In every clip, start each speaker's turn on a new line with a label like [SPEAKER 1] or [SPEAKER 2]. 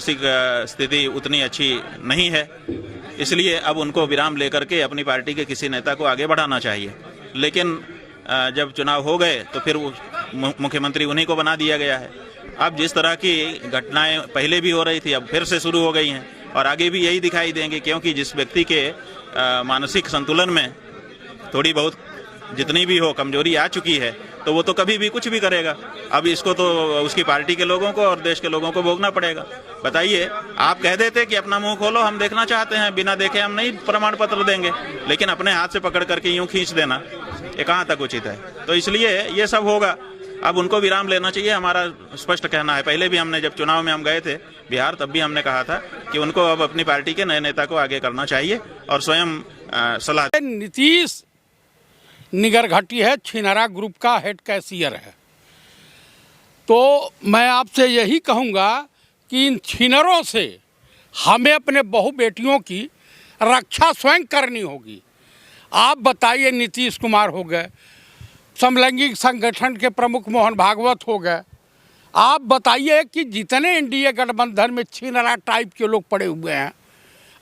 [SPEAKER 1] मानसिक स्थिति उतनी अच्छी नहीं है, इसलिए अब उनको विराम लेकर के अपनी पार्टी के किसी नेता को आगे बढ़ाना चाहिए। लेकिन जब चुनाव हो गए तो फिर मुख्यमंत्री उन्हीं को बना दिया गया है। अब जिस तरह की घटनाएं पहले भी हो रही थी, अब फिर से शुरू हो गई हैं और आगे भी यही दिखाई देंगे, क्योंकि जिस व्यक्ति के मानसिक संतुलन में थोड़ी बहुत जितनी भी हो कमजोरी आ चुकी है, तो वो तो कभी भी कुछ भी करेगा। अब इसको तो उसकी पार्टी के लोगों को और देश के लोगों को भोगना पड़ेगा। बताइए, आप कह देते कि अपना मुंह खोलो, हम देखना चाहते हैं, बिना देखे हम नहीं प्रमाण पत्र देंगे, लेकिन अपने हाथ से पकड़ करके यूं खींच देना, ये कहाँ तक उचित है? तो इसलिए ये सब होगा। अब उनको विराम लेना चाहिए, हमारा स्पष्ट कहना है। पहले भी हमने जब चुनाव में हम गए थे बिहार, तब भी हमने कहा था कि उनको अब अपनी पार्टी के नए नेता को आगे करना चाहिए और स्वयं सलाह।
[SPEAKER 2] नीतीश निगर घटी है, छिनरा ग्रुप का हेड कैशियर है। तो मैं आपसे यही कहूँगा कि इन छिनरों से हमें अपने बहू बेटियों की रक्षा स्वयं करनी होगी। आप बताइए, नीतीश कुमार हो गए, समलैंगिक संगठन के प्रमुख मोहन भागवत हो गए, आप बताइए कि जितने एनडीए गठबंधन में छिनरा टाइप के लोग पड़े हुए हैं,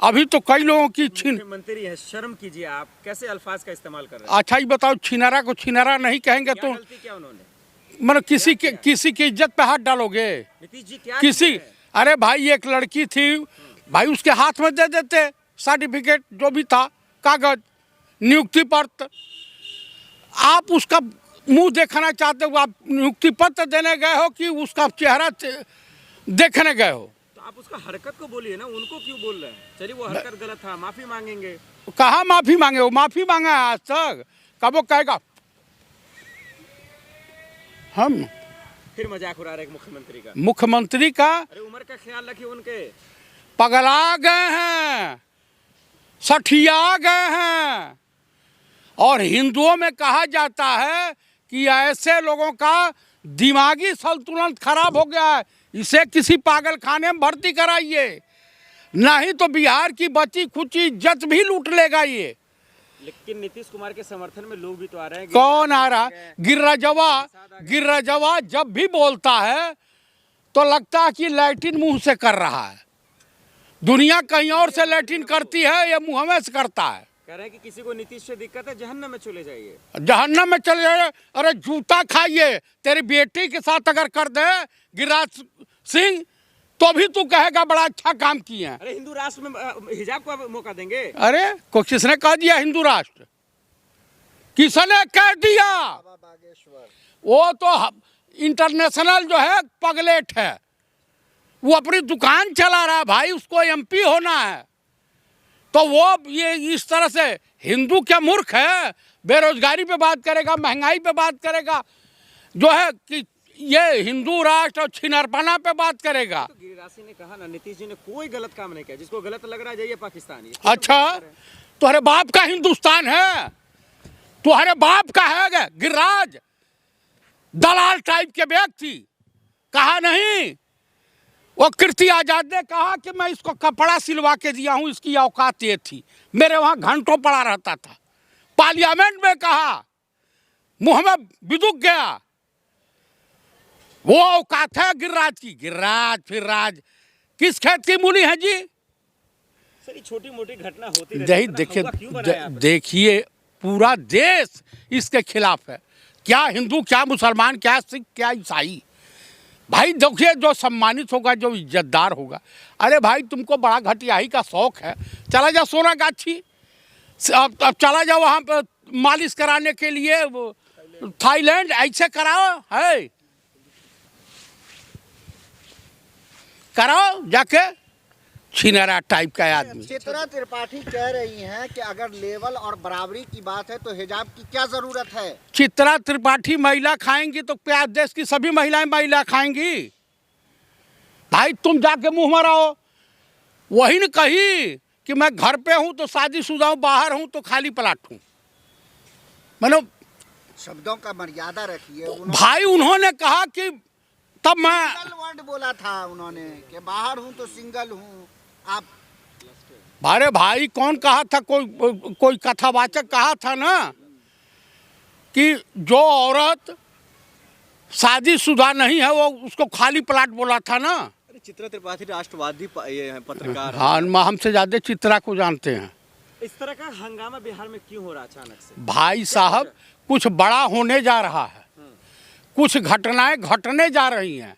[SPEAKER 2] अभी तो कई लोगों की
[SPEAKER 3] मुख्यमंत्री है, शर्म कीजिए, आप कैसे अल्फाज का इस्तेमाल कर रहे हैं?
[SPEAKER 2] अच्छा, ये बताओ, छिनरा को छिनरा नहीं कहेंगे तो
[SPEAKER 3] क्या उन्होंने
[SPEAKER 2] मतलब किसी की इज्जत पे हाथ डालोगे?
[SPEAKER 3] नीतीश जी क्या
[SPEAKER 2] किसी, अरे भाई एक लड़की थी भाई, उसके हाथ में दे देते सर्टिफिकेट जो भी था, कागज, नियुक्ति पत्र। आप उसका मुंह देखना चाहते हो, आप नियुक्ति पत्र देने गए हो कि उसका चेहरा देखने गए हो?
[SPEAKER 3] तो आप उसका हरकत को बोलिए ना, उनको क्यों बोल रहे हैं? चलिए वो हरकत गलत था, माफी मांगेंगे।
[SPEAKER 2] कहाँ माफी मांगे? वो माफी मांगा है आज तक? कब वो कहेगा हम
[SPEAKER 3] फिर मजाक उड़ा रहे मुख्यमंत्री का?
[SPEAKER 2] मुख्यमंत्री का
[SPEAKER 3] अरे उम्र का ख्याल रखिए, उनके
[SPEAKER 2] पगला गए हैं, सठिया गए हैं। और हिंदुओं में कहा जाता है कि ऐसे लोगों का दिमागी संतुलन खराब हो गया है, इसे किसी पागल खाने में भर्ती कराइए, नहीं तो बिहार की बची खुची इज्जत भी लूट लेगा ये।
[SPEAKER 3] लेकिन नीतीश कुमार के समर्थन में लोग भी तो आ रहे हैं।
[SPEAKER 2] कौन आ रहा? गिर्राजवा जब भी बोलता है तो लगता है कि लैट्रिन मुंह से कर रहा है। दुनिया कहीं और से लैट्रिन करती है, ये मुंह में से करता है।
[SPEAKER 3] कह रहे हैं कि किसी को नीतीश से दिक्कत है, जहन्नम में चले जाइए।
[SPEAKER 2] जहन्नम में चले जाइए? अरे जूता खाइए, तेरी बेटी के साथ अगर कर दे गिरिराज सिंह तो भी तू कहेगा बड़ा अच्छा काम किए हैं।
[SPEAKER 3] अरे हिंदू राष्ट्र में हिजाब को मौका देंगे? अरे
[SPEAKER 2] किसने कह दिया हिंदू राष्ट्र? किसने कह दिया? वो तो इंटरनेशनल जो है पगलेट है, वो अपनी दुकान चला रहा है भाई, उसको एमपी होना है। तो वो ये इस तरह से हिंदू क्या मूर्ख है? बेरोजगारी पे बात करेगा, महंगाई पे बात करेगा, जो है कि ये हिंदू राष्ट्र और छिनरपना पे बात करेगा।
[SPEAKER 3] तो गिरिराज सिंह ने कहा ना, नीतीश जी ने कोई गलत काम नहीं किया, जिसको गलत लग रहा है जाइए पाकिस्तान।
[SPEAKER 2] अच्छा, तुम्हारे बाप का हिंदुस्तान है, तुम्हारे बाप का है गिरिराज? दलाल टाइप के व्यक्ति कहा नहीं? वो कीर्ति आजाद ने कहा कि मैं इसको कपड़ा सिलवा के दिया हूं, इसकी औकात ये थी, मेरे वहां घंटों पड़ा रहता था। पार्लियामेंट में कहा, मुंह में बिदुक गया, वो औकात है गिरिराज की। गिरिराज फिर राज किस खेत की मूली है जी?
[SPEAKER 3] सर छोटी मोटी घटना होती रहती है।
[SPEAKER 2] देखिए पूरा देश इसके खिलाफ है, क्या हिंदू, क्या मुसलमान, क्या सिख, क्या ईसाई। भाई देखिए, जो सम्मानित होगा, जो इज्जतदार होगा। अरे भाई तुमको बड़ा घटियाही का शौक है, चला जाओ सोनागाछी, अब चला जाओ वहाँ पर मालिश कराने के लिए, थाईलैंड, ऐसे कराओ, है कराओ जाके, छिनरा टाइप का आदमी।
[SPEAKER 4] चित्रा त्रिपाठी कह रही हैं कि अगर लेवल और बराबरी की बात है तो हिजाब की क्या जरूरत है?
[SPEAKER 2] चित्रा त्रिपाठी महिला खाएंगी तो क्या देश की सभी महिलाएं महिला खाएंगी? भाई तुम जाके मुंह मराओ। वही न कही कि मैं घर पे हूं तो शादीशुदा हूं, बाहर हूं तो खाली प्लाट हूं। मतलब
[SPEAKER 4] शब्दों का मर्यादा रखिए।
[SPEAKER 2] भाई उन्होंने कहा कि तब मैं
[SPEAKER 4] सिंगल वर्ड बोला था उन्होंने कि बाहर हूं तो सिंगल हूं। आप
[SPEAKER 2] अरे भाई कौन कहा था? कोई कथावाचक कहा था ना कि जो औरत शादीशुदा नहीं है वो उसको खाली प्लाट बोला था ना।
[SPEAKER 5] चित्रा त्रिपाठी राष्ट्रवादी ये हैं, पत्रकार हैं।
[SPEAKER 2] हाँ, हमसे ज़्यादा चित्रा को जानते हैं।
[SPEAKER 3] इस तरह का हंगामा बिहार में क्यों हो रहा है अचानक से?
[SPEAKER 2] भाई साहब, कुछ बड़ा होने जा रहा है, कुछ घटनाएं घटने जा रही हैं।